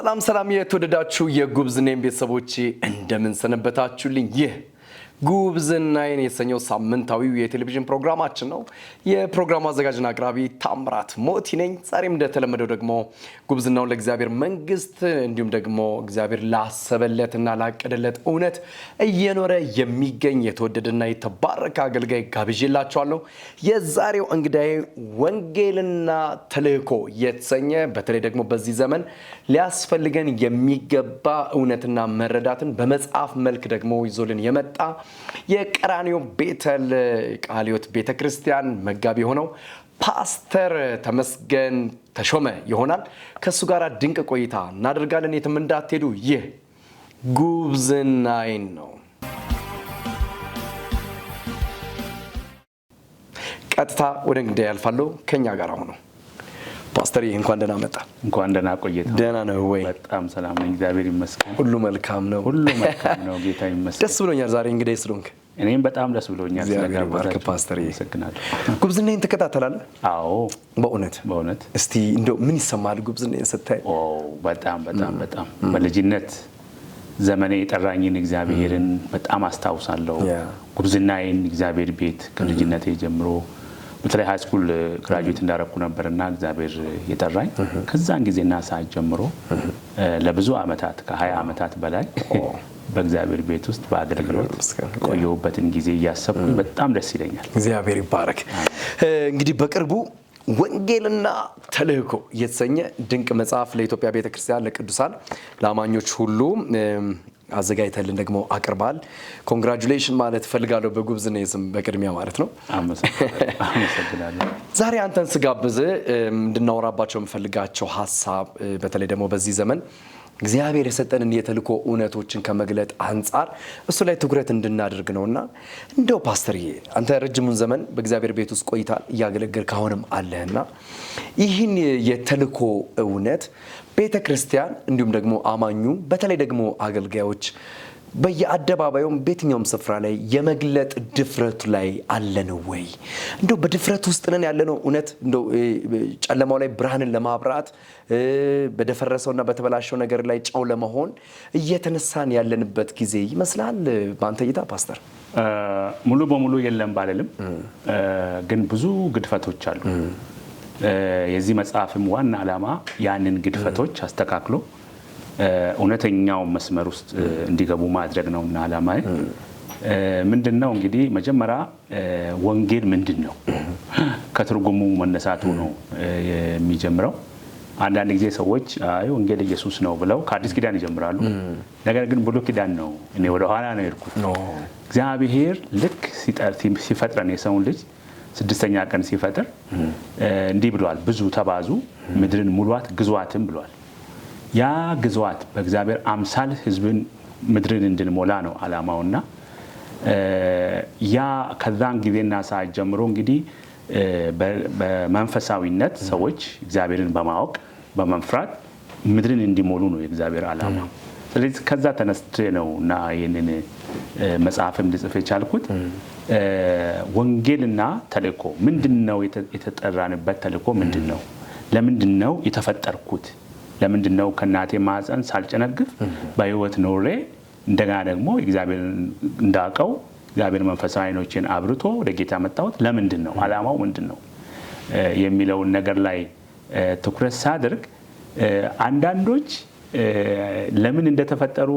ሰላም የተወደዳችሁ የጉብዝናዬ ቤተሰቦች እንደምን ሰነበታችሁልኝ? ይህ ጉብዝናዬን የተሰኘው ሳምንታዊው የቴሌቪዥን ፕሮግራማችን ነው። የፕሮግራሙ አዘጋጅና አቅራቢ ታምራት ሞቲ ነኝ። ዛሬም እንደተለመደው ደግሞ ጉብዝናውን ለእግዚአብሔር መንግስት እንዲሁም ደግሞ እግዚአብሔር ላሰበለትና ላቀደለት እውነት እየኖረ የሚገኝ የተወደደና የተባረከ አገልጋይ ጋብዤላችኋለሁ። የዛሬው እንግዳዬ ወንጌልና ተልእኮ የተሰኘ በተለይ ደግሞ በዚህ ዘመን ሊያስፈልገን የሚገባ እውነትና መረዳትን በመጽሐፍ መልክ ደግሞ ይዞልን የመጣ የቀራንዮ ቤተል ቃለ ሕይወት ቤተክርስቲያን መጋቢ ሆነው ፓስተር ተመስገን ተሾመ ይሆናል። ከሱ ጋር ድንቅ ቆይታ እናደርጋለን። የትም እንዳትሄዱ። ይህ ጉብዝናዬን ነው። ቀጥታ ወደ እንግዳዬ ያልፋለሁ። ከኛ ጋር ሆኖ ፓስተር እንኳን ደህና መጣ። እንኳን ደህና ቆየት። ደህና ነው ወይ? በጣም ሰላም ነኝ፣ እግዚአብሔር ይመስገን። ሁሉ መልካም ነው። ሁሉ መልካም ነው፣ ጌታ ይመስገን። ደስ ብሎኛል ዛሬ እንግዳዬ ስለሆንክ። እኔም በጣም ደስ ብሎኛል። እግዚአብሔር ባርክ ፓስተር። ይመስገናል። ጉብዝናዬን ትከታተላለህ? አዎ፣ በእውነት እስቲ እንደው ምን ይሰማል ጉብዝናዬን ስታይ? በጣም በልጅነት ዘመኔ የጠራኝን እግዚአብሔርን በጣም አስታውሳለሁ። ጉብዝናዬን እግዚአብሔር ቤት ከልጅነቴ ጀምሮ በተለይ ሃይ ስኩል ግራጁዌት እንዳረኩ ነበርና እግዚአብሔር የጠራኝ ከዛን ጊዜና ሰዓት ጀምሮ ለብዙ አመታት ከ20 አመታት በላይ በእግዚአብሔር ቤት ውስጥ በአገልግሎት ቆየሁበትን ጊዜ እያሰብኩ በጣም ደስ ይለኛል። እግዚአብሔር ይባረክ። እንግዲህ በቅርቡ ወንጌልና ተልእኮ የተሰኘ ድንቅ መጽሐፍ ለኢትዮጵያ ቤተክርስቲያን ለቅዱሳን ለአማኞች ሁሉ አዘጋጅተልን ደግሞ አቅርባል። ኮንግራቹሌሽን ማለት ፈልጋለሁ በጉብዝናዬ ስም በቅድሚያ ማለት ነው። አመሰግናለሁ። ዛሬ አንተን ስጋብዝ እንድናወራባቸው የምፈልጋቸው ሀሳብ በተለይ ደግሞ በዚህ ዘመን እግዚአብሔር የሰጠንን የተልእኮ እውነቶችን ከመግለጥ አንጻር እሱ ላይ ትኩረት እንድናደርግ ነውና እንደው ፓስተርዬ አንተ ረጅሙን ዘመን በእግዚአብሔር ቤት ውስጥ ቆይታል፣ እያገለገልክ አሁንም አለህና ይህን የተልእኮ እውነት ቤተክርስቲያን እንዲሁም ደግሞ አማኙ በተለይ ደግሞ አገልጋዮች በየአደባባዩም በየትኛውም ስፍራ ላይ የመግለጥ ድፍረቱ ላይ አለን ወይ? እንደው በድፍረት ውስጥ ነን ያለነው? እውነት እንደው ጨለማው ላይ ብርሃንን ለማብራት በደፈረሰውና በተበላሸው ነገር ላይ ጨው ለመሆን እየተነሳን ያለንበት ጊዜ ይመስላል በአንተ እይታ ፓስተር? ሙሉ በሙሉ የለም ባልልም፣ ግን ብዙ ግድፈቶች አሉ። የዚህ መጽሐፍም ዋና ዓላማ ያንን ግድፈቶች አስተካክሎ እውነተኛው መስመር ውስጥ እንዲገቡ ማድረግ ነውና ዓላማዬ ምንድነው? እንግዲህ መጀመሪያ ወንጌል ምንድነው ከትርጉሙ መነሳቱ ነው የሚጀምረው። አንዳንድ ጊዜ ሰዎች አይ ወንጌል ኢየሱስ ነው ብለው ከአዲስ ኪዳን ይጀምራሉ። ነገር ግን ብሉይ ኪዳን ነው። እኔ ወደ ኋላ ነው የሄድኩት። እግዚአብሔር ልክ ሲፈጥረን የሰውን ልጅ ስድስተኛ ቀን ሲፈጥር እንዲህ ብሏል፣ ብዙ ተባዙ፣ ምድርን ሙሏት፣ ግዟትም ብሏል። ያ ግዟት በእግዚአብሔር አምሳል ህዝብን ምድርን እንድንሞላ ነው ዓላማውና ያ ከዛን ጊዜና ሰዓት ጀምሮ እንግዲህ በመንፈሳዊነት ሰዎች እግዚአብሔርን በማወቅ በመፍራት ምድርን እንዲሞሉ ነው የእግዚአብሔር ዓላማ። ስለዚህ ከዛ ተነስቼ ነውና ይሄንን መጽሐፍም ልጽፍ የቻልኩት። ወንጌልና ተልእኮ ምንድነው? የተጠራንበት ተልእኮ ምንድነው? ለምንድነው የተፈጠርኩት? ለምንድነው ከናቴ ማህፀን ሳልጨነግፍ በህይወት ኖሬ እንደገና ደግሞ እግዚአብሔርን እንዳውቀው እግዚአብሔር መንፈሳዊ አይኖችን አብርቶ ወደ ጌታ መጣሁት? ለምንድነው? ዓላማው ምንድነው የሚለውን ነገር ላይ ትኩረት ሳደርግ አንዳንዶች ለምን እንደተፈጠሩ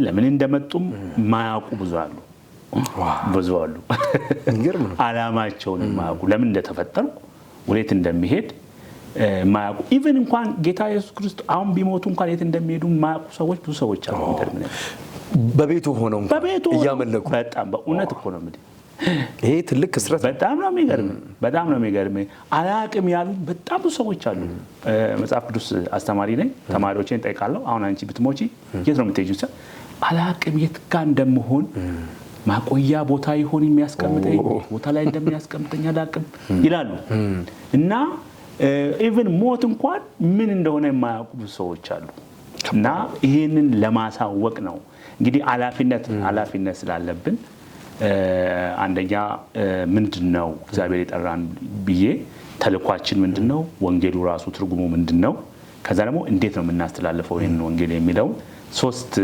ለምን እንደመጡም ማያውቁ ብዙ አሉ። ዓላማቸውን ማያውቁ ለምን እንደተፈጠሩ ወዴት እንደሚሄድ ማያውቁ ኢቭን እንኳን ጌታ ኢየሱስ ክርስቶስ አሁን ቢሞቱ እንኳን የት እንደሚሄዱ ማያውቁ ሰዎች ብዙ ሰዎች አሉ። በቤቱ ሆነው እያመለኩ በጣም በእውነት እኮ ነው የምልህ። ይሄ ትልቅ ክስረት በጣም ነው የሚገርም አላቅም ያሉ በጣም ብዙ ሰዎች አሉ። መጽሐፍ ቅዱስ አስተማሪ ነኝ፣ ተማሪዎቼን እጠይቃለሁ። አሁን አንቺ ብትሞቺ የት ነው የምትሄጂው? አላቅም የት ጋር እንደምሆን ማቆያ ቦታ ይሆን የሚያስቀምጠኝ ቦታ ላይ እንደሚያስቀምጠኝ አላቅም ይላሉ። እና ኢቭን ሞት እንኳን ምን እንደሆነ የማያውቁ ብዙ ሰዎች አሉ። እና ይሄንን ለማሳወቅ ነው እንግዲህ ኃላፊነት ስላለብን አንደኛ ምንድነው እግዚአብሔር የጠራን ብዬ ተልኳችን ምንድነው? ወንጌሉ ራሱ ትርጉሙ ምንድነው ከዛ ደግሞ እንዴት ነው የምናስተላልፈው ይህን ወንጌል የሚለው ሶስት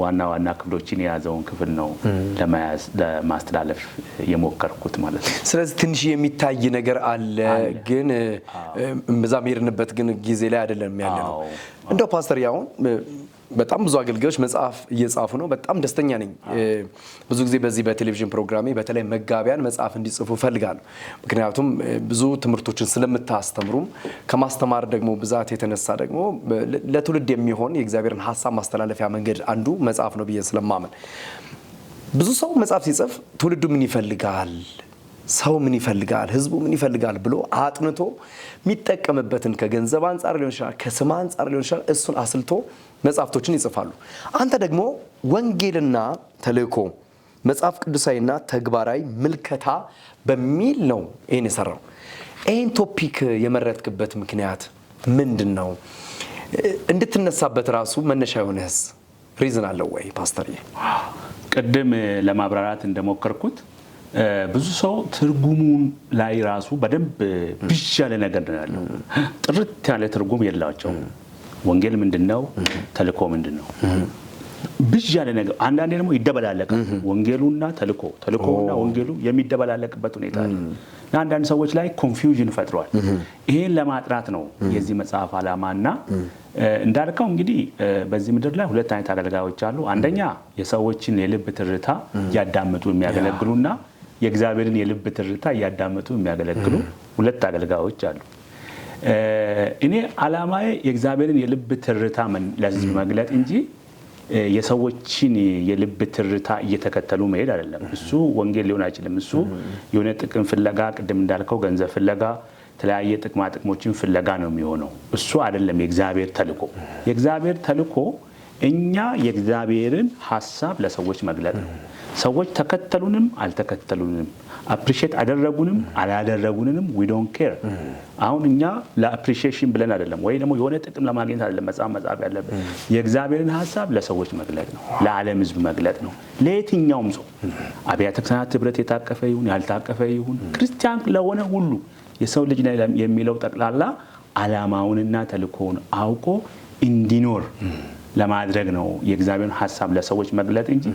ዋና ክፍሎችን የያዘውን ክፍል ነው ለማስተላለፍ የሞከርኩት ማለት ነው። ስለዚህ ትንሽ የሚታይ ነገር አለ ግን በዛም ሄድንበት ግን ጊዜ ላይ አይደለም ያለነው። እንደው ፓስተር ያውን በጣም ብዙ አገልጋዮች መጽሐፍ እየጻፉ ነው። በጣም ደስተኛ ነኝ። ብዙ ጊዜ በዚህ በቴሌቪዥን ፕሮግራሜ በተለይ መጋቢያን መጽሐፍ እንዲጽፉ ፈልጋለሁ። ምክንያቱም ብዙ ትምህርቶችን ስለምታስተምሩም ከማስተማር ደግሞ ብዛት የተነሳ ደግሞ ለትውልድ የሚሆን የእግዚአብሔርን ሐሳብ ማስተላለፊያ መንገድ አንዱ መጽሐፍ ነው ብዬ ስለማመን ብዙ ሰው መጽሐፍ ሲጽፍ ትውልዱ ምን ይፈልጋል፣ ሰው ምን ይፈልጋል፣ ህዝቡ ምን ይፈልጋል ብሎ አጥንቶ የሚጠቀምበትን ከገንዘብ አንፃር ሊሆን ይችላል፣ ከስም አንፃር ሊሆን ይችላል፣ እሱን አስልቶ መጽሐፍቶችን ይጽፋሉ። አንተ ደግሞ ወንጌልና ተልእኮ መጽሐፍ ቅዱሳዊና ተግባራዊ ምልከታ በሚል ነው ይሄን የሰራው። ይሄን ቶፒክ የመረጥክበት ምክንያት ምንድነው? እንድትነሳበት ራሱ መነሻ የሆነስ ሪዝን አለው ወይ ፓስተር? ቅድም ለማብራራት እንደሞከርኩት ብዙ ሰው ትርጉሙን ላይ ራሱ በደንብ ብዥ ያለ ነገር ነው ያለው። ጥርት ያለ ትርጉም የላቸውም። ወንጌል ምንድነው? ተልእኮ ምንድነው? ብዥ ያለ ነገር አንዳንዴ ደግሞ ይደበላለቃል። ወንጌሉና ተልእኮውና ወንጌሉ የሚደበላለቅበት ሁኔታ አለ። አንዳንድ ሰዎች ላይ ኮንፊውዥን ፈጥሯል። ይሄን ለማጥራት ነው የዚህ መጽሐፍ ዓላማና እንዳልከው እንግዲህ በዚህ ምድር ላይ ሁለት አይነት አገልጋዮች አሉ። አንደኛ የሰዎችን የልብ ትርታ ያዳምጡ የሚያገለግሉና የእግዚአብሔርን የልብ ትርታ ያዳምጡ የሚያገለግሉ ሁለት አገልጋዮች አሉ። እኔ ዓላማዬ የእግዚአብሔርን የልብ ትርታ ለሕዝብ መግለጥ እንጂ የሰዎችን የልብ ትርታ እየተከተሉ መሄድ አይደለም። እሱ ወንጌል ሊሆን አይችልም። እሱ የሆነ ጥቅም ፍለጋ፣ ቅድም እንዳልከው ገንዘብ ፍለጋ፣ ተለያየ ጥቅማ ጥቅሞችን ፍለጋ ነው የሚሆነው። እሱ አይደለም የእግዚአብሔር ተልእኮ። የእግዚአብሔር ተልእኮ እኛ የእግዚአብሔርን ሐሳብ ለሰዎች መግለጥ ነው። ሰዎች ተከተሉንም አልተከተሉንም፣ አፕሪሺየት አደረጉንም አላደረጉንም we don't care። አሁን እኛ ለአፕሪሺዬሽን ብለን አይደለም ወይ ደግሞ የሆነ ጥቅም ለማግኘት አይደለም መጽሐፍ ያለበት። የእግዚአብሔርን ሐሳብ ለሰዎች መግለጥ ነው፣ ለዓለም ሕዝብ መግለጥ ነው። ለየትኛውም ሰው አብያተ ክርስቲያናት ህብረት የታቀፈ ይሁን ያልታቀፈ ይሁን ክርስቲያን ለሆነ ሁሉ የሰው ልጅ ላይ የሚለው ጠቅላላ ዓላማውንና ተልእኮውን አውቆ እንዲኖር ለማድረግ ነው የእግዚአብሔርን ሐሳብ ለሰዎች መግለጥ እንጂ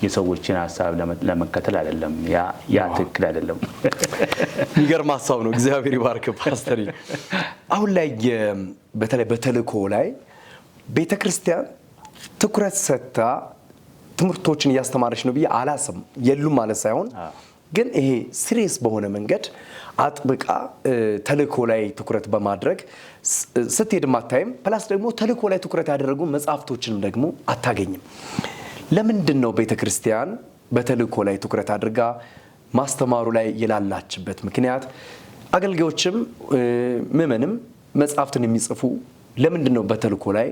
የሰዎችን ሐሳብ ለመከተል አይደለም። ያ ትክክል አይደለም። የሚገርም ሐሳብ ነው። እግዚአብሔር ይባርክ ፓስተር። አሁን ላይ በተለይ በተልእኮ ላይ ቤተክርስቲያን ትኩረት ሰጥታ ትምህርቶችን እያስተማረች ነው ብዬ አላስብም። የሉም ማለት ሳይሆን ግን ይሄ ሲሪየስ በሆነ መንገድ አጥብቃ ተልእኮ ላይ ትኩረት በማድረግ ስትሄድም አታይም። ፕላስ ደግሞ ተልእኮ ላይ ትኩረት ያደረጉ መጽሐፍቶችንም ደግሞ አታገኝም። ለምንድን ነው ቤተክርስቲያን በተልእኮ ላይ ትኩረት አድርጋ ማስተማሩ ላይ የላላችበት ምክንያት? አገልጋዮችም ምዕመንም መጽሐፍትን የሚጽፉ ለምንድን ነው በተልእኮ ላይ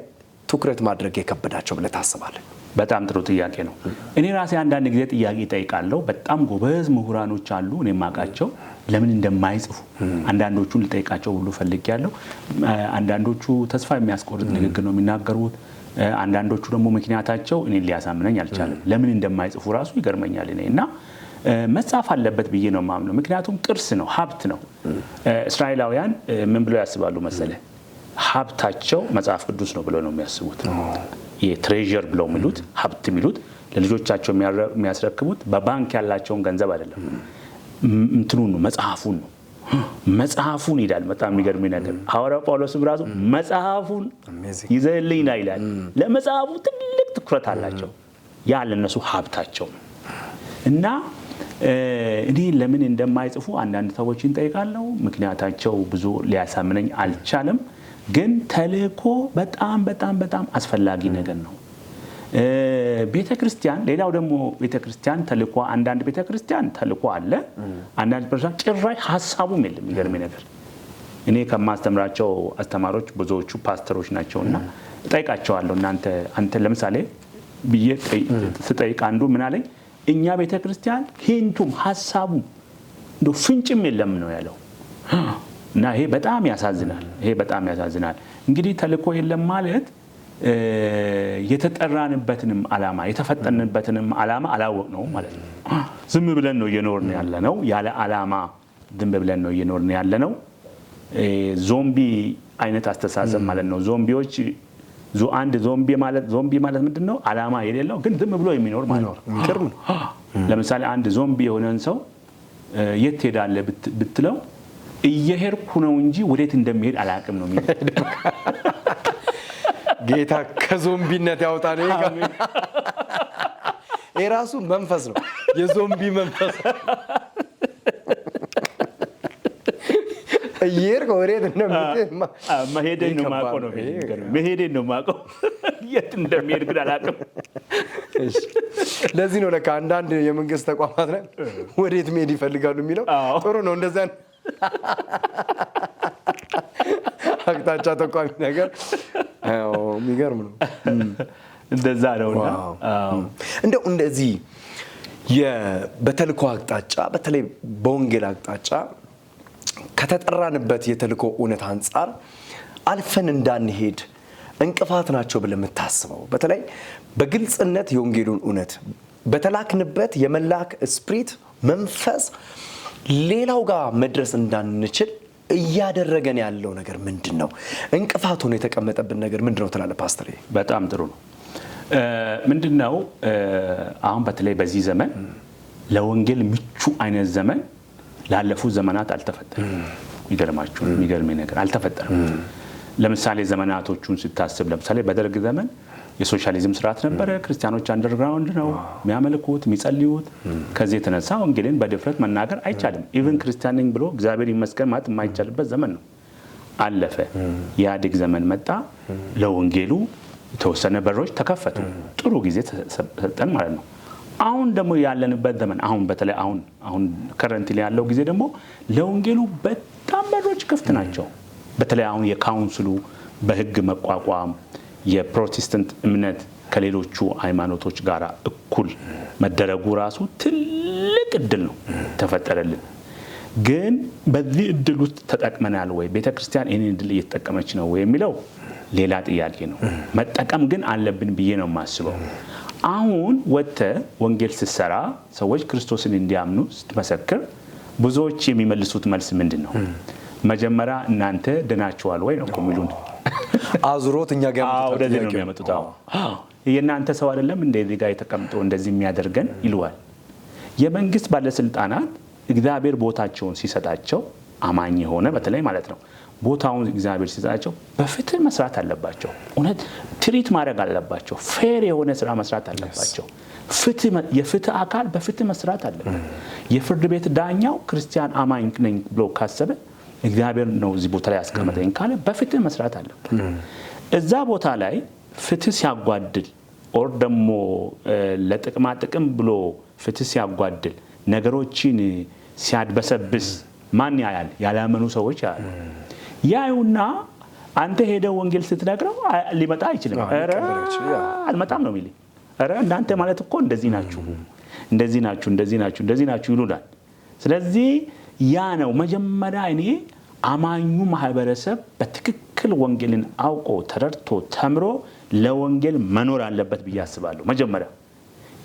ትኩረት ማድረግ የከበዳቸው ብለህ ታስባለህ? በጣም ጥሩ ጥያቄ ነው። እኔ ራሴ አንዳንድ ጊዜ ጥያቄ ጠይቃለሁ። በጣም ጎበዝ ምሁራኖች አሉ እኔ የማውቃቸው፣ ለምን እንደማይጽፉ አንዳንዶቹን ልጠይቃቸው ሁሉ ፈልጌያለሁ። አንዳንዶቹ ተስፋ የሚያስቆርጥ ንግግር ነው የሚናገሩት። አንዳንዶቹ ደግሞ ምክንያታቸው እኔን ሊያሳምነኝ አልቻለም። ለምን እንደማይጽፉ ራሱ ይገርመኛል። እኔና መጻፍ አለበት ብዬ ነው የማምነው። ምክንያቱም ቅርስ ነው፣ ሀብት ነው። እስራኤላውያን ምን ብለው ያስባሉ መሰለህ? ሀብታቸው መጽሐፍ ቅዱስ ነው ብለው ነው የሚያስቡት። የትሬዠር ብለው የሚሉት ሀብት የሚሉት ለልጆቻቸው የሚያስረክቡት በባንክ ያላቸውን ገንዘብ አይደለም፣ እንትኑን ነው፣ መጽሐፉን ነው። መጽሐፉን ይላል። በጣም የሚገርመኝ ነገር ሐዋርያው ጳውሎስም ራሱ መጽሐፉን ይዘህልኝ ና ይላል። ለመጽሐፉ ትልቅ ትኩረት አላቸው። ያ ለነሱ ሀብታቸው ነው። እና እኔ ለምን እንደማይጽፉ አንዳንድ ሰዎችን ጠይቃለሁ። ምክንያታቸው ብዙ ሊያሳምነኝ አልቻለም። ግን ተልእኮ በጣም በጣም በጣም አስፈላጊ ነገር ነው። ቤተክርስቲያን ሌላው ደግሞ ቤተክርስቲያን ተልእኮ አንዳንድ ቤተክርስቲያን ተልእኮ አለ፣ አንዳንድ ቤተክርስቲያን ጭራሽ ሐሳቡም የለም። የሚገርመኝ ነገር እኔ ከማስተምራቸው አስተማሪዎች ብዙዎቹ ፓስተሮች ናቸውና ጠይቃቸዋለሁ። አንተ ለምሳሌ ብዬ ስጠይቅ አንዱ ምን አለኝ? እኛ ቤተክርስቲያን ሂንቱም ሐሳቡም እንደ ፍንጭም የለም ነው ያለው። እና ይሄ በጣም ያሳዝናል። እንግዲህ ተልእኮ የለም ማለት የተጠራንበትንም ዓላማ የተፈጠርንበትንም ዓላማ አላወቅነውም ማለት ነው። ዝም ብለን ነው እየኖርን ያለነው። ያለ ዓላማ ዝም ብለን ነው እየኖርን ያለነው። ዞምቢ አይነት አስተሳሰብ ማለት ነው። ዞምቢዎች አንድ ዞምቢ ማለት ምንድነው? አላማ የሌለው ግን ዝም ብሎ የሚኖር ማለት ነው። የሚገርም ነው። ለምሳሌ አንድ ዞምቢ የሆነን ሰው የት ሄዳለህ ብትለው እየሄድኩ ነው እንጂ ወዴት እንደሚሄድ አላውቅም ነው የሚለው። ጌታ ከዞምቢነት ያውጣን። የራሱ መንፈስ ነው፣ የዞምቢ መንፈስ። እየሄድክ ወዴት እንደምትሄድ መሄዴን ነው የማውቀው ነው መሄዴን ነው የማውቀው፣ የት እንደሚሄድ ግን አላውቅም። ለዚህ ነው ለካ አንዳንድ የመንግስት ተቋማት ላይ ወዴት መሄድ ይፈልጋሉ የሚለው። ጥሩ ነው እንደዛ አቅጣጫ ጠቋሚ ነገር። የሚገርም ነው። እንደዛ ነውና እንደው እንደዚህ በተልእኮ አቅጣጫ በተለይ በወንጌል አቅጣጫ ከተጠራንበት የተልእኮ እውነት አንጻር አልፈን እንዳንሄድ እንቅፋት ናቸው ብለህ የምታስበው በተለይ በግልጽነት የወንጌሉን እውነት በተላክንበት የመላክ ስፕሪት መንፈስ ሌላው ጋር መድረስ እንዳንችል እያደረገን ያለው ነገር ምንድን ነው? እንቅፋት ሆኖ የተቀመጠብን ነገር ምንድን ነው ትላለህ ፓስተር? በጣም ጥሩ ነው። ምንድነው አሁን በተለይ በዚህ ዘመን ለወንጌል ምቹ አይነት ዘመን ላለፉት ዘመናት አልተፈጠረም። ይገርማችሁ የሚገርም ነገር አልተፈጠረም። ለምሳሌ ዘመናቶቹን ስታስብ ለምሳሌ በደርግ ዘመን የሶሻሊዝም ስርዓት ነበረ። ክርስቲያኖች አንደርግራውንድ ነው የሚያመልኩት የሚጸልዩት። ከዚህ የተነሳ ወንጌልን በድፍረት መናገር አይቻልም። ኢቭን ክርስቲያን ነኝ ብሎ እግዚአብሔር ይመስገን ማለት የማይቻልበት ዘመን ነው። አለፈ። የኢህአዴግ ዘመን መጣ። ለወንጌሉ የተወሰነ በሮች ተከፈቱ። ጥሩ ጊዜ ተሰጠን ማለት ነው። አሁን ደግሞ ያለንበት ዘመን በተለይ አሁን ከረንት ላይ ያለው ጊዜ ደግሞ ለወንጌሉ በጣም በሮች ክፍት ናቸው። በተለይ አሁን የካውንስሉ በህግ መቋቋም የፕሮቴስታንት እምነት ከሌሎቹ ሃይማኖቶች ጋር እኩል መደረጉ ራሱ ትልቅ እድል ነው ተፈጠረልን። ግን በዚህ እድል ውስጥ ተጠቅመናል ወይ? ቤተክርስቲያን ይህን እድል እየተጠቀመች ነው ወይ የሚለው ሌላ ጥያቄ ነው። መጠቀም ግን አለብን ብዬ ነው የማስበው። አሁን ወጥተህ ወንጌል ስትሰራ ሰዎች ክርስቶስን እንዲያምኑ ስትመሰክር ብዙዎች የሚመልሱት መልስ ምንድን ነው? መጀመሪያ እናንተ ድናችኋል ወይ ነው የሚሉን። አዙሮት እኛ ጋር ወደዚህ ነው የሚያመጡት። የእናንተ ሰው አይደለም እንደዚህ ጋር የተቀምጦ እንደዚህ የሚያደርገን ይሉዋል። የመንግስት ባለስልጣናት እግዚአብሔር ቦታቸውን ሲሰጣቸው አማኝ የሆነ በተለይ ማለት ነው ቦታውን እግዚአብሔር ሲሰጣቸው በፍትህ መስራት አለባቸው። እውነት ትሪት ማድረግ አለባቸው። ፌር የሆነ ስራ መስራት አለባቸው። የፍትህ አካል በፍትህ መስራት አለበት። የፍርድ ቤት ዳኛው ክርስቲያን አማኝ ነኝ ብሎ ካሰበ እግዚአብሔር ነው እዚህ ቦታ ላይ ያስቀመጠኝ ካለ በፍትህ መስራት አለበት። እዛ ቦታ ላይ ፍትህ ሲያጓድል ኦር ደግሞ ለጥቅማ ጥቅም ብሎ ፍትህ ሲያጓድል ነገሮችን ሲያድበሰብስ ማን ያያል? ያላመኑ ሰዎች ያያሉ። ያዩና አንተ ሄደው ወንጌል ስትነግረው ሊመጣ አይችልም። አልመጣም ነው የሚል። እናንተ ማለት እኮ እንደዚህ ናችሁ ይሉናል። ስለዚህ ያ ነው መጀመሪያ እኔ አማኙ ማህበረሰብ በትክክል ወንጌልን አውቆ ተረድቶ ተምሮ ለወንጌል መኖር አለበት ብዬ አስባለሁ። መጀመሪያ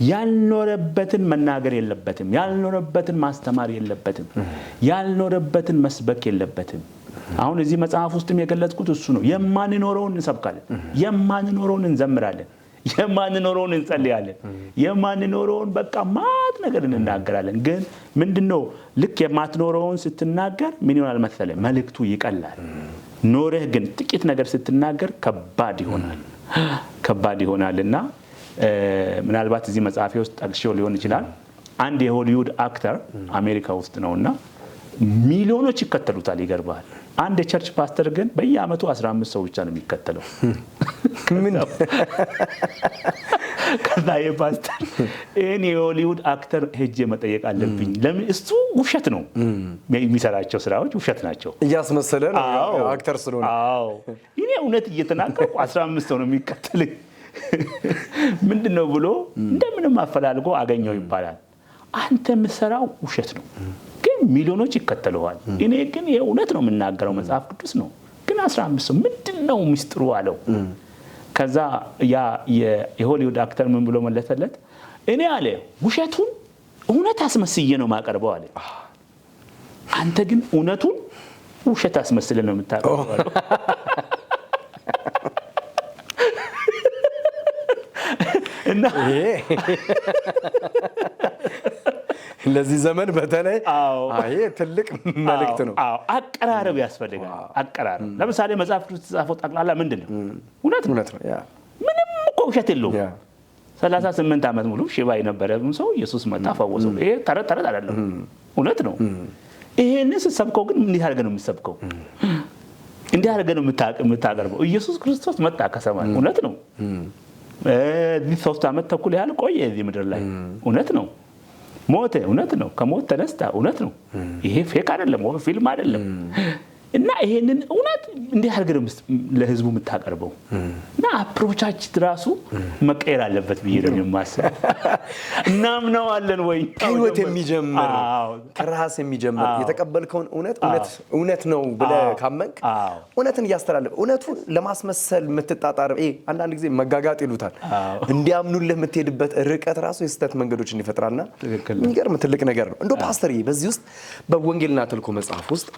ያልኖረበትን መናገር የለበትም። ያልኖረበትን ማስተማር የለበትም። ያልኖረበትን መስበክ የለበትም። አሁን እዚህ መጽሐፍ ውስጥም የገለጽኩት እሱ ነው። የማንኖረውን እንሰብካለን፣ የማንኖረውን እንዘምራለን፣ የማንኖረውን እንጸልያለን፣ የማንኖረውን በቃ ማት ነገር እንናገራለን። ግን ምንድነው ልክ የማትኖረውን ስትናገር ምን ይሆናል መሰለህ? መልእክቱ ይቀላል። ኖረህ ግን ጥቂት ነገር ስትናገር ከባድ ይሆናልና ምናልባት እዚህ መጽሐፌ ውስጥ ጠቅሼው ሊሆን ይችላል። አንድ የሆሊውድ አክተር አሜሪካ ውስጥ ነውና ሚሊዮኖች ይከተሉታል። ይገርባል። አንድ የቸርች ፓስተር ግን በየአመቱ 15 ሰው ብቻ ነው የሚከተለው። ምን ከዛ የፓስተር እኔ የሆሊውድ አክተር ሄጄ መጠየቅ አለብኝ። ለምን? እሱ ውሸት ነው የሚሰራቸው ስራዎች ውሸት ናቸው። እያስመሰለ ነው አክተር ስለሆነ። እኔ እውነት እየተናገርኩ 15 ሰው ነው የሚከተለኝ ምንድነው ብሎ እንደምንም አፈላልጎ አገኘው ይባላል። አንተ የምትሰራው ውሸት ነው ግን ሚሊዮኖች ይከተሉዋል። እኔ ግን የእውነት ነው የምናገረው መጽሐፍ ቅዱስ ነው። ግን 15 ሰው ምንድነው ሚስጥሩ አለው። ከዛ ያ የሆሊውድ አክተር ምን ብሎ መለሰለት? እኔ አለ ውሸቱን እውነት አስመስዬ ነው ማቀርበው አለ። አንተ ግን እውነቱን ውሸት አስመስለን ነው የምታቀርበው እና ለዚህ ዘመን በተለይ አይ ትልቅ መልእክት ነው። አቀራረብ ያስፈልጋል። አቀራረብ ለምሳሌ መጽሐፍ ቅዱስ ተጻፈው ጠቅላላ ምንድነው? እውነት ነው። ምንም እኮ ውሸት የለውም። 38 ዓመት ሙሉ ሽባ የነበረ ሰው ኢየሱስ መጣ ፈወሰው። ይሄ ተረት አይደለም፣ እውነት ነው። ይሄንን ስትሰብከው ግን ምን ያህል ነው የምትሰብከው? እንዴ አድርገህ ነው የምታቀርበው? ኢየሱስ ክርስቶስ መጣ ከሰማይ፣ እውነት ነው። 3 ዓመት ተኩል ያህል ቆየ እዚህ ምድር ላይ፣ እውነት ነው። ሞተ፣ እውነት ነው። ከሞት ተነስታ፣ እውነት ነው። ይሄ ፌክ አይደለም፣ ፊልም አይደለም። እና ይሄንን እውነት እንዴ አድርገህ ነው ለህዝቡ የምታቀርበው? እና አፕሮቻችን ራሱ መቀየር አለበት ብዬ ነው የማስበው። እናምነዋለን ወይ? ከህይወት የሚጀምር ከራስ የሚጀምር የተቀበልከውን እውነት ነው ብለህ ካመንክ እውነትን እያስተላለፍ እውነቱን ለማስመሰል የምትጣጣር አንዳንድ ጊዜ መጋጋጥ ይሉታል። እንዲያምኑልህ የምትሄድበት ርቀት ራሱ የስተት መንገዶችን ይፈጥራልና የሚገርም ትልቅ ነገር ነው። እንደው ፓስተር በዚህ ውስጥ በወንጌልና ተልእኮ መጽሐፍ ውስጥ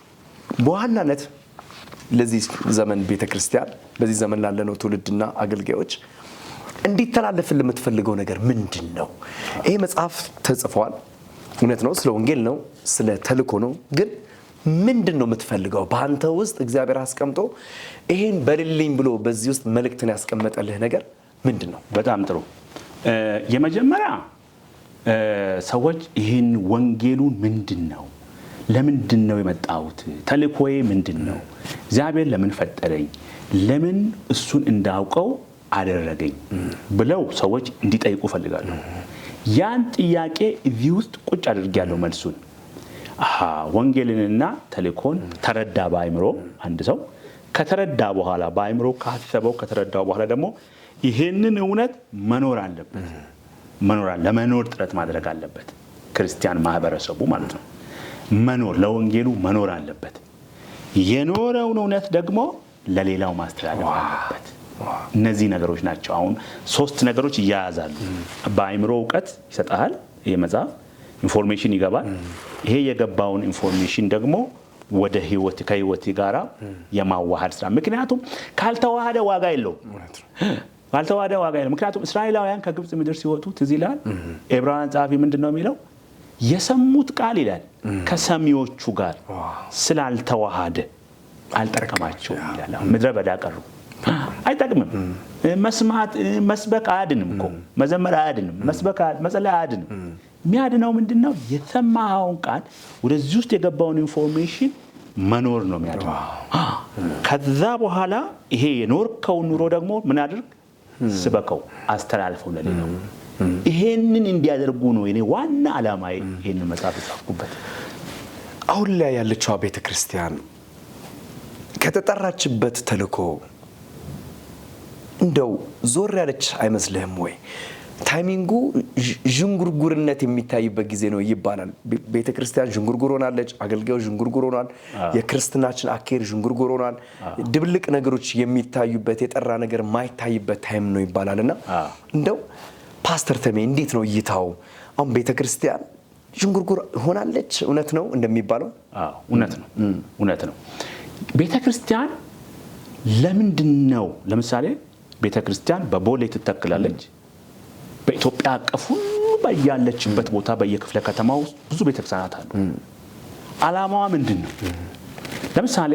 በዋናነት ለዚህ ዘመን ቤተክርስቲያን በዚህ ዘመን ላለነው ትውልድና አገልጋዮች እንዲተላለፍልን የምትፈልገው ነገር ምንድነው? ይሄ መጽሐፍ ተጽፏል፣ እውነት ነው፣ ስለ ወንጌል ነው፣ ስለ ተልእኮ ነው። ግን ምንድነው የምትፈልገው? በአንተ ውስጥ እግዚአብሔር አስቀምጦ ይሄን በልልኝ ብሎ በዚህ ውስጥ መልእክትን ያስቀመጠልህ ነገር ምንድነው? በጣም ጥሩ። የመጀመሪያ ሰዎች ይሄን ወንጌሉን ምንድነው፣ ለምንድነው የመጣሁት፣ ተልእኮዬ ምንድነው፣ እግዚአብሔር ለምን ፈጠረኝ፣ ለምን እሱን እንዳውቀው አደረገኝ ብለው ሰዎች እንዲጠይቁ ፈልጋለሁ። ያን ጥያቄ እዚህ ውስጥ ቁጭ አድርጌያለሁ መልሱን። ወንጌልንና ተልእኮን ተረዳ በአእምሮ አንድ ሰው ከተረዳ በኋላ በአእምሮ ካሰበው ከተረዳው በኋላ ደግሞ ይሄንን እውነት መኖር አለበት። ለመኖር ጥረት ማድረግ አለበት። ክርስቲያን ማህበረሰቡ ማለት ነው መኖር ለወንጌሉ መኖር አለበት። የኖረውን እውነት ደግሞ ለሌላው ማስተላለፍ አለበት። እነዚህ ነገሮች ናቸው። አሁን 3 ነገሮች ይያያዛሉ። በአእምሮ ዕውቀት ይሰጣል፣ የመጽሐፍ ኢንፎርሜሽን ይገባል። ይሄ የገባውን ኢንፎርሜሽን ደግሞ ወደ ህይወት ከህይወት ጋራ የማዋሃድ ስራ። ምክንያቱም ካልተዋሃደ ዋጋ የለውም። ምክንያቱም እስራኤላውያን ከግብጽ ምድር ሲወጡ ትዝ ይላል። ዕብራውያን ጸሐፊ ምንድነው የሚለው? የሰሙት ቃል ይላል ከሰሚዎቹ ጋር ስላልተዋሃደ አልጠቀማቸውም ይላል። ምድረ በዳ ቀሩ። አይጠቅምም። መስበክ አያድንም እኮ፣ መዘመር አያድንም፣ መጸለይ አያድንም። የሚያድነው ምንድነው? የሰማኸውን ቃል ወደዚህ ውስጥ የገባውን ኢንፎርሜሽን መኖር ነው የሚያድነው። ከዛ በኋላ ይሄ የኖርከውን ኑሮ ደግሞ ምን አድርግ? ስበከው፣ አስተላልፈው ለሌላው። ይሄንን እንዲያደርጉ ነው የኔ ዋና ዓላማዬ ይሄንን መጽሐፍ ጻፍኩበት። አሁን ላይ ያለችው ቤተክርስቲያን ከተጠራችበት ተልእኮ እንደው ዞር ያለች አይመስልህም ወይ? ታይሚንጉ ዥንጉርጉርነት የሚታይበት ጊዜ ነው ይባላል። ቤተክርስቲያን ዥንጉርጉር ሆናለች፣ አገልጋዮች ዥንጉርጉር ሆኗል፣ የክርስትናችን አኬር ዥንጉርጉር ሆኗል። ድብልቅ ነገሮች የሚታዩበት የጠራ ነገር ማይታይበት ታይም ነው ይባላልና እንደው ፓስተር ተሜ እንዴት ነው እይታው? አሁን ቤተክርስቲያን ዥንጉርጉር ሆናለች እውነት ነው እንደሚባለው? እውነት ነው። ቤተክርስቲያን ለምንድነው ለምሳሌ ቤተክርስቲያን በቦሌ ትተክላለች። በኢትዮጵያ አቀፍ ሁሉ በያለችበት ቦታ በየክፍለ ከተማው ብዙ ቤተክርስቲያናት አሉ። ዓላማዋ ምንድነው? ለምሳሌ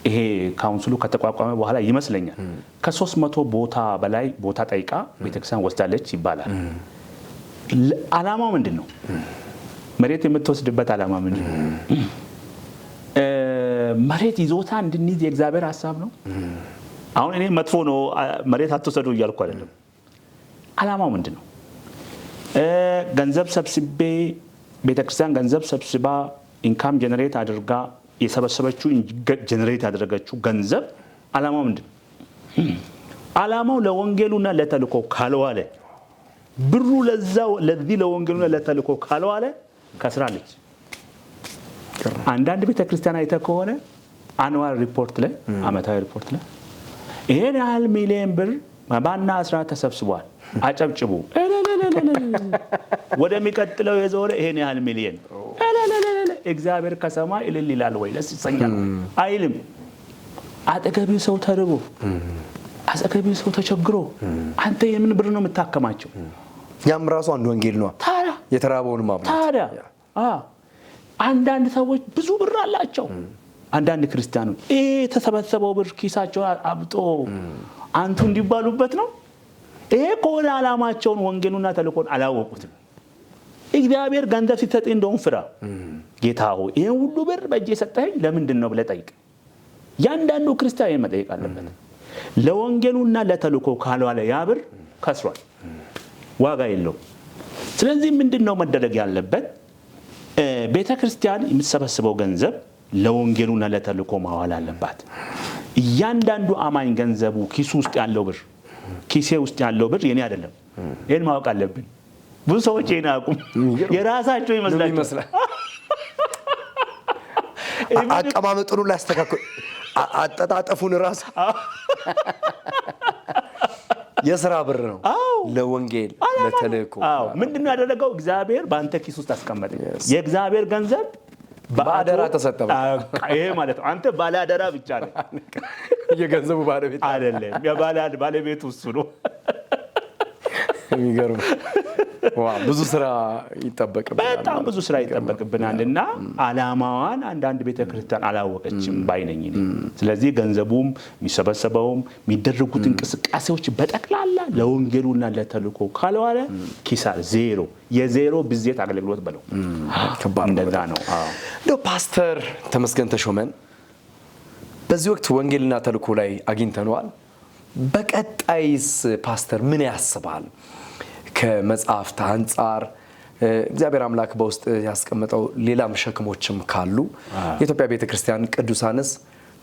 ይሄ ካውንስሉ ከተቋቋመ በኋላ ይመስለኛል ከ300 ቦታ በላይ ቦታ ጠይቃ ቤተክርስቲያን ወስዳለች ይባላል። ዓላማው ምንድነው? መሬት የምትወስድበት ዓላማ ምንድነው? መሬት ይዞታ እንድንይዝ የእግዚአብሔር ሐሳብ ነው። አሁን እኔ መጥፎ ነው መሬት አትወሰዱ እያልኩ አይደለም። ዓላማው ምንድነው? ገንዘብ ሰብስቤ ቤተክርስቲያን ገንዘብ ሰብስባ ኢንካም ጀነሬት አድርጋ የሰበሰበችው ጀነሬት ያደረገችው ገንዘብ ዓላማው ምንድነው? ዓላማው ለወንጌሉና ለተልእኮ ካልዋለ ብሩ ለዚህ ለወንጌሉና ለተልእኮ ካልዋለ ከስራለች። አንዳንድ ቤተክርስቲያን አይተህ ከሆነ አኑዋል ሪፖርት ላይ አመታዊ ሪፖርት ላይ ይሄን ያህል ሚሊዮን ብር መባና አስራት ተሰብስቧል፣ አጨብጭቡ፣ ወደሚቀጥለው የዞረ ይሄን ያህል ሚሊዮን እግዚአብሔር ከሰማይ እልል ይላል ወይ ደስ ይሰኛል አይልም። አጠገቢው ሰው ተርቦ አጠገቢው ሰው ተቸግሮ አንተ የምን ብር ነው የምታከማቸው? ያም ራሱ አንድ ወንጌል ነው። ታዲያ የተራበውን ማብላት ታዲያ አንዳንድ ሰዎች ብዙ ብር አላቸው። አንዳንድ ክርስቲያኖች የተሰበሰበው ብር ኪሳቸው አብጦ አንቱ እንዲባሉበት ነው። ይሄ ከሆነ ዓላማቸውን ወንጌሉና ተልእኮን አላወቁትም። እግዚአብሔር ገንዘብ ሲሰጥ እንደውም ፍራ። ጌታ ሆይ ይሄን ሁሉ ብር በእጄ ሰጠኸኝ ለምንድን ነው ብለህ ጠይቅ። ያንዳንዱ ክርስቲያን መጠየቅ አለበት። ለወንጌሉና ለተልእኮ ካልዋለ ያ ብር ከስሯል፣ ዋጋ የለውም። ስለዚህ ምንድነው መደረግ ያለበት? ቤተክርስቲያን የምትሰበስበው ገንዘብ ለወንጌሉና ለተልእኮ ማዋል አለባት። እያንዳንዱ አማኝ ገንዘቡ ኪሱ ውስጥ ያለው ብር ኪሴ ውስጥ ያለው ብር የኔ አይደለም። ይሄን ማወቅ አለብን። ብዙ ሰዎች ይሄን አያውቁም። የራሳቸው ይመስላል። አቀማመጡን ላይ አስተካክሉ፣ አጠጣጠፉን ራስ የሥራ ብር ነው ለወንጌል ለተልእኮ። ምንድነው ያደረገው? እግዚአብሔር በአንተ ኪስ ውስጥ አስቀመጠ። የእግዚአብሔር ገንዘብ በአደራ ተሰጠ። ይሄ ማለት ነው አንተ ባለ አደራ ብቻ ነህ። የገንዘቡ ባለቤት አይደለም። ባለቤቱ እሱ ነው። የሚገርም ብዙ ስራ ይጠበቅብናል። በጣም ብዙ ስራ ይጠበቅብናልና ዓላማዋን አንዳንድ ቤተክርስቲያን አላወቀችም ባይነኝ። ስለዚህ ገንዘቡም የሚሰበሰበውም የሚደረጉት እንቅስቃሴዎች በጠቅላላ ለወንጌሉና ለተልእኮ ካልዋለ ኪሳር ዜሮ፣ የዜሮ ብዜት አገልግሎት በለው። እንደዛ ነው። እንደው ፓስተር ተመስገን ተሾመን በዚህ ወቅት ወንጌልና ተልእኮ ላይ አግኝተነዋል። በቀጣይስ ፓስተር ምን ያስባል? ከመጽሐፍት አንጻር እግዚአብሔር አምላክ በውስጥ ያስቀመጠው ሌላም ሸክሞችም ካሉ የኢትዮጵያ ቤተክርስቲያን ቅዱሳንስ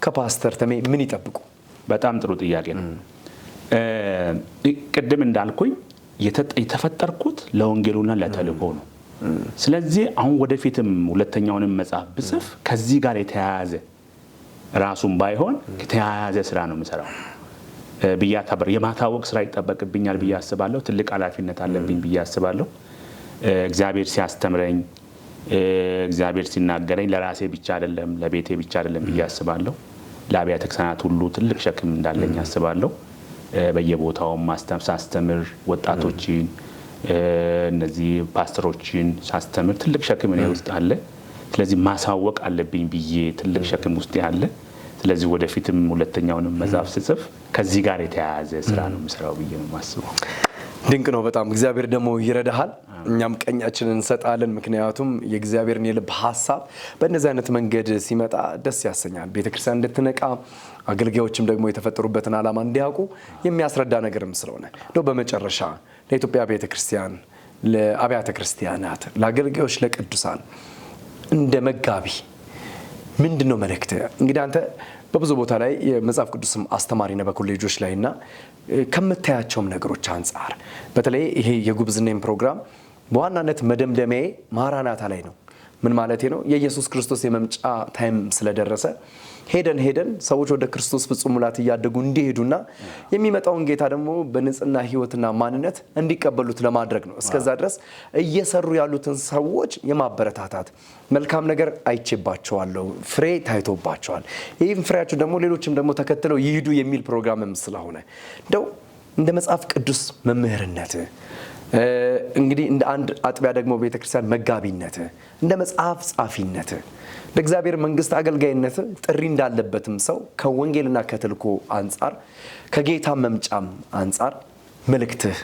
ከፓስተር ተሜ ምን ይጠብቁ? በጣም ጥሩ ጥያቄ ነው። ቅድም እንዳልኩኝ የተፈጠርኩት ለወንጌሉና ለተልእኮ ነው። ስለዚህ አሁን ወደፊትም ሁለተኛውንም መጽሐፍ ብጽፍ ከዚህ ጋር የተያያዘ ራሱን ባይሆን የተያያዘ ስራ ነው የምሰራው ብያ ታበር የማታወቅ ስራ ይጠበቅብኛል ብያ አስባለሁ። ትልቅ ኃላፊነት አለብኝ ብያ አስባለሁ። እግዚአብሔር ሲያስተምረኝ እግዚአብሔር ሲናገረኝ ለራሴ ብቻ አይደለም ለቤቴ ብቻ አይደለም ብያ አስባለሁ። ለአብያተ ክርስቲያናት ሁሉ ትልቅ ሸክም እንዳለኝ አስባለሁ። በየቦታው ሳስተምር ወጣቶችን እነዚህ ፓስተሮችን ሳስተምር ትልቅ ሸክም እኔ ውስጥ አለ። ስለዚህ ማሳወቅ አለብኝ ብዬ ትልቅ ሸክም ውስጥ ያለ። ስለዚህ ወደፊትም ሁለተኛውንም መጽሐፍ ስጽፍ ከዚህ ጋር የተያያዘ ስራ ነው የምሰራው ብዬ ነው የማስበው። ድንቅ ነው በጣም። እግዚአብሔር ደግሞ ይረዳሃል፣ እኛም ቀኛችንን እንሰጣለን። ምክንያቱም የእግዚአብሔርን የልብ ሐሳብ በእነዚህ አይነት መንገድ ሲመጣ ደስ ያሰኛል። ቤተክርስቲያን እንድትነቃ አገልጋዮችም ደግሞ የተፈጠሩበትን ዓላማ እንዲያውቁ የሚያስረዳ ነገርም ስለሆነ ነው። በመጨረሻ ለኢትዮጵያ ቤተክርስቲያን፣ ለአብያተ ክርስቲያናት፣ ለአገልጋዮች፣ ለቅዱሳን እንደ መጋቢ ምንድነው መልእክት? እንግዲህ አንተ በብዙ ቦታ ላይ የመጽሐፍ ቅዱስም አስተማሪ ነህ በኮሌጆች ላይና ከምታያቸውም ነገሮች አንጻር በተለይ ይሄ የጉብዝናም ፕሮግራም በዋናነት መደምደሚያዬ ማራናታ ላይ ነው። ምን ማለት ነው? የኢየሱስ ክርስቶስ የመምጫ ታይም ስለደረሰ ሄደን ሰዎች ወደ ክርስቶስ ፍጹም ሙላት እያደጉ እንዲሄዱና የሚመጣውን ጌታ ደግሞ በንጽህና ህይወትና ማንነት እንዲቀበሉት ለማድረግ ነው። እስከዛ ድረስ እየሰሩ ያሉትን ሰዎች የማበረታታት መልካም ነገር አይቼባቸዋለሁ፣ ፍሬ ታይቶባቸዋል። ይህም ፍሬያቸው ደግሞ ሌሎችም ደግሞ ተከትለው ይሄዱ የሚል ፕሮግራምም ስለሆነ እንደው እንደ መጽሐፍ ቅዱስ መምህርነት እንግዲህ እንደ አንድ አጥቢያ ደግሞ ቤተክርስቲያን መጋቢነት እንደ መጽሐፍ ጻፊነት ለእግዚአብሔር መንግስት አገልጋይነት ጥሪ እንዳለበትም ሰው ከወንጌልና ከተልእኮ አንጻር ከጌታ መምጫም አንጻር መልእክትህ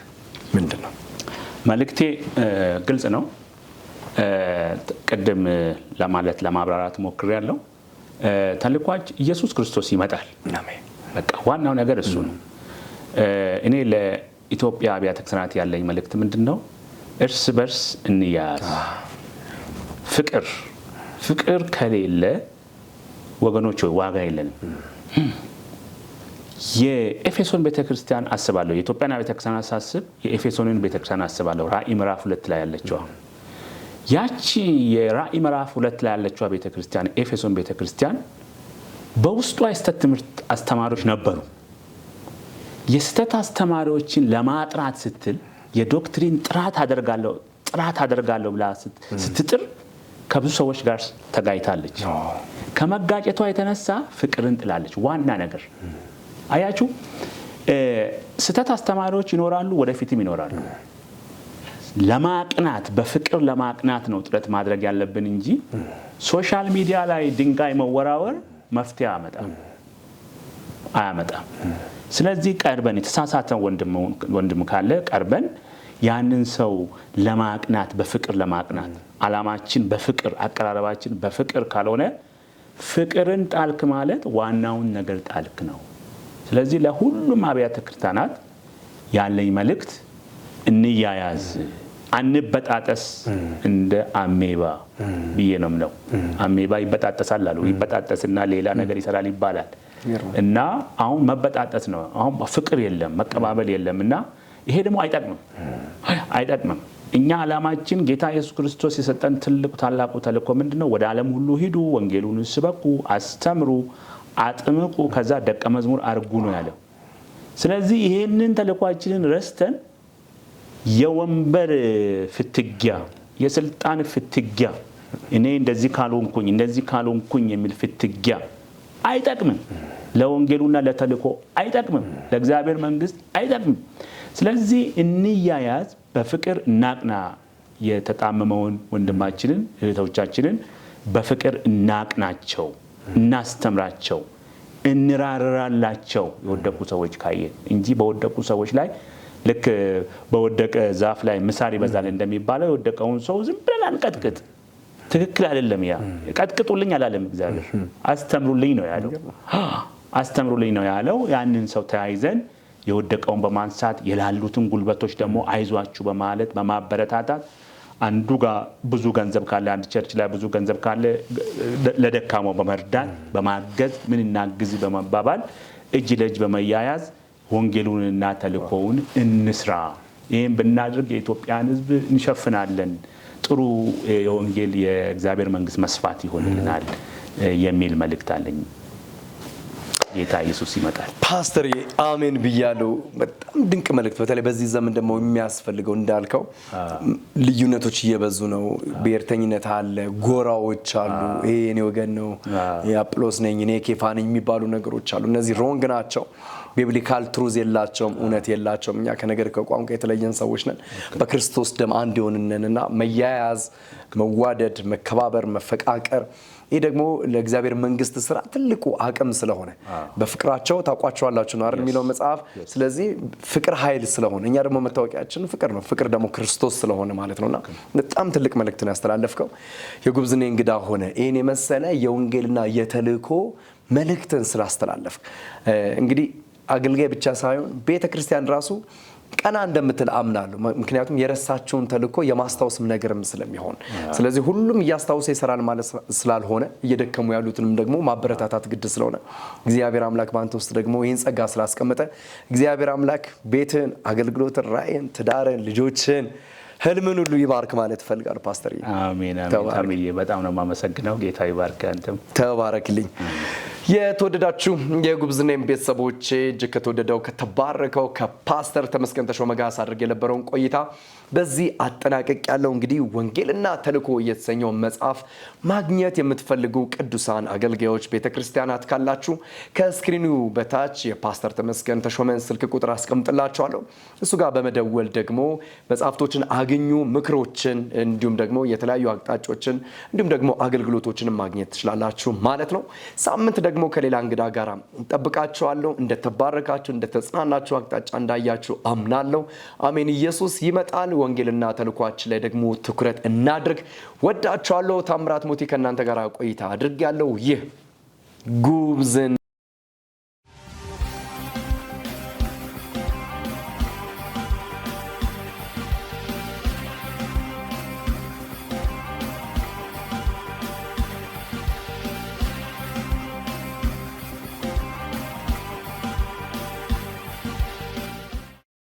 ምንድነው? መልእክቴ ግልጽ ነው። ቅድም ለማብራራት ሞክሬያለሁ። ተልእኳችን ኢየሱስ ክርስቶስ ይመጣል። አሜን። በቃ ዋናው ነገር እሱ ነው። እኔ ለኢትዮጵያ አብያተ ክርስቲያናት ያለኝ መልእክት ምንድነው? እርስ በርስ እንያዝ። ፍቅር ከሌለ ወገኖች ዋጋ የለንም። የኤፌሶን ቤተክርስቲያን አስባለሁ። የኢትዮጵያን ቤተክርስቲያን ሳስብ የኤፌሶንን ቤተክርስቲያን አስባለሁ። ራእይ ምዕራፍ 2 ላይ ያለችው ያቺ የራእይ ምዕራፍ 2 ላይ ያለችው ቤተክርስቲያን ኤፌሶን ቤተክርስቲያን በውስጧ የስተት ትምህርት አስተማሪዎች ነበሩ። የስተት አስተማሪዎችን ለማጥራት ስትል የዶክትሪን ጥራት አደርጋለሁ ብላ ስትጥር ከብዙ ሰዎች ጋር ተጋይታለች። ከመጋጨቷ የተነሳ ፍቅርን ጥላለች። ዋና ነገር አያችሁ፣ ስተት አስተማሪዎች ይኖራሉ፣ ወደፊትም ይኖራሉ። ለማቅናት በፍቅር ለማቅናት ነው ጥረት ማድረግ ያለብን እንጂ ሶሻል ሚዲያ ላይ ድንጋይ መወራወር መፍትሄ አያመጣም። ስለዚህ ቀርበን የተሳሳተ ወንድም ካለ ቀርበን ያንን ሰው ለማቅናት በፍቅር ለማቅናት አላማችን በፍቅር አቀራረባችን በፍቅር ካልሆነ ፍቅርን ጣልክ ማለት ዋናውን ነገር ጣልክ ነው። ስለዚህ ለሁሉም አብያተ ክርስቲያናት ያለኝ መልእክት እንያያዝ፣ አንበጣጠስ እንደ አሜባ ብዬ ነው የምለው። አሜባ ይበጣጠሳል አሉ። ይበጣጠስና ሌላ ነገር ይሰራል ይባላል እና አሁን መበጣጠስ ነው። አሁን ፍቅር የለም፣ መቀባበል የለም እና ይሄ ደግሞ አይጠቅምም። እኛ ዓላማችን ጌታ ኢየሱስ ክርስቶስ የሰጠን ታላቁ ተልእኮ ምንድነው? ወደ ዓለም ሁሉ ሂዱ፣ ወንጌሉን ስበኩ፣ አስተምሩ፣ አጥምቁ፣ ከዛ ደቀ መዝሙር አድርጉ ነው ያለው። ስለዚህ ይሄንን ተልእኳችንን ረስተን የወንበር ፍትጊያ፣ የስልጣን ፍትጊያ፣ እኔ እንደዚህ ካልሆንኩኝ የሚል ፍትጊያ አይጠቅምም። ለወንጌሉና ለተልእኮ አይጠቅምም። ለእግዚአብሔር መንግስት አይጠቅምም። ስለዚህ እንያያዝ፣ በፍቅር እናቅና። የተጣመመውን ወንድማችንን እህቶቻችንን በፍቅር እናቅናቸው፣ እናስተምራቸው፣ እንራራላቸው። የወደቁ ሰዎች ካየን እንጂ በወደቁ ሰዎች ላይ ልክ በወደቀ ዛፍ ላይ ምሳር ይበዛል እንደሚባለው የወደቀውን ሰው ዝም ብለን አንቀጥቅጥ። ትክክል አይደለም። ያ ቀጥቅጡልኝ አላለም እግዚአብሔር፣ አስተምሩልኝ ነው ያለው። አስተምሩልኝ ነው ያለው። ያንን ሰው ተያይዘን የወደቀውን በማንሳት የላሉትን ጉልበቶች ደግሞ አይዟችሁ በማለት በማበረታታት አንዱ ጋር ብዙ ገንዘብ ካለ አንድ ቸርች ላይ ብዙ ገንዘብ ካለ ለደካማው በመርዳት በማገዝ ምን እናግዝ በመባባል እጅ ለእጅ በመያያዝ ወንጌሉንና ተልእኮውን እንስራ። ይሄን ብናደርግ የኢትዮጵያን ሕዝብ እንሸፍናለን። ጥሩ የወንጌል የእግዚአብሔር መንግስት መስፋት ይሆንልናል የሚል መልእክት አለኝ። ጌታ ኢየሱስ ይመጣል። ፓስተር አሜን ብያለሁ። በጣም ድንቅ መልእክት። በተለይ በዚህ ዘመን ደግሞ የሚያስፈልገው እንዳልከው ልዩነቶች እየበዙ ነው። ብሔርተኝነት አለ፣ ጎራዎች አሉ። ይሄ የኔ ወገን ነው፣ የአጵሎስ ነኝ፣ እኔ ኬፋ ነኝ የሚባሉ ነገሮች አሉ። እነዚህ ሮንግ ናቸው። ቢብሊካል ትሩዝ የላቸውም፣ እውነት የላቸውም። እኛ ከነገር ከቋንቋ የተለየን ሰዎች ነን። በክርስቶስ ደም አንድ የሆንነንና መያያዝ፣ መዋደድ፣ መከባበር፣ መፈቃቀር ይህ ደግሞ ለእግዚአብሔር መንግስት ስራ ትልቁ አቅም ስለሆነ በፍቅራቸው ታውቋቸዋላችሁ ነው አይደል የሚለው መጽሐፍ። ስለዚህ ፍቅር ኃይል ስለሆነ እኛ ደግሞ መታወቂያችን ፍቅር ነው። ፍቅር ደግሞ ክርስቶስ ስለሆነ ማለት ነውና በጣም ትልቅ መልእክት ነው ያስተላለፍከው። የጉብዝና እንግዳ ሆነ ይሄን የመሰለ የወንጌልና የተልእኮ መልእክትን ስላስተላለፍክ እንግዲህ አገልጋይ ብቻ ሳይሆን ቤተክርስቲያን ራሱ ቀና እንደምትል አምናለሁ። ምክንያቱም የረሳችውን ተልእኮ የማስታወስም ነገርም ስለሚሆን፣ ስለዚህ ሁሉም እያስታወሰ ይሰራል ማለት ስላልሆነ እየደከሙ ያሉትንም ደግሞ ማበረታታት ግድ ስለሆነ እግዚአብሔር አምላክ ባንተ ውስጥ ደግሞ ይህን ጸጋ ስላስቀመጠ እግዚአብሔር አምላክ ቤትን፣ አገልግሎትን፣ ራእይን፣ ትዳርን፣ ልጆችን፣ ህልምን ሁሉ ይባርክ ማለት እፈልጋለሁ። ፓስተር አሜን አሜን። በጣም ነው የማመሰግነው። ጌታ ይባርክ። አንተም ተባረክልኝ። የተወደዳችሁ የጉብዝና ቤተሰቦቼ እጅግ ከተወደደው ከተባረከው ከፓስተር ተመስገን ተሾመ ጋር ሳድርግ የነበረውን ቆይታ በዚህ አጠናቀቅ ያለው። እንግዲህ ወንጌልና ተልእኮ የተሰኘው መጽሐፍ ማግኘት የምትፈልጉ ቅዱሳን አገልጋዮች ቤተክርስቲያናት ካላችሁ ከስክሪኑ በታች የፓስተር ተመስገን ተሾመን ስልክ ቁጥር አስቀምጥላችኋለሁ። እሱ ጋር በመደወል ደግሞ መጽሐፍቶችን አግኙ፣ ምክሮችን እንዲሁም ደግሞ የተለያዩ አቅጣጫዎችን እንዲሁም ደግሞ አገልግሎቶችን ማግኘት ትችላላችሁ ማለት ነው። ሳምንት ደግሞ ከሌላ እንግዳ ጋር እንጠብቃችኋለሁ። እንደተባረካችሁ እንደተጽናናችሁ አቅጣጫ እንዳያችሁ አምናለሁ። አሜን። ኢየሱስ ይመጣል። ወንጌልና ተልእኮአችን ላይ ደግሞ ትኩረት እናድርግ። ወዳችኋለሁ። ታምራት ሞቲ ከእናንተ ጋር ቆይታ አድርጌያለሁ። ይህ ጉብዝና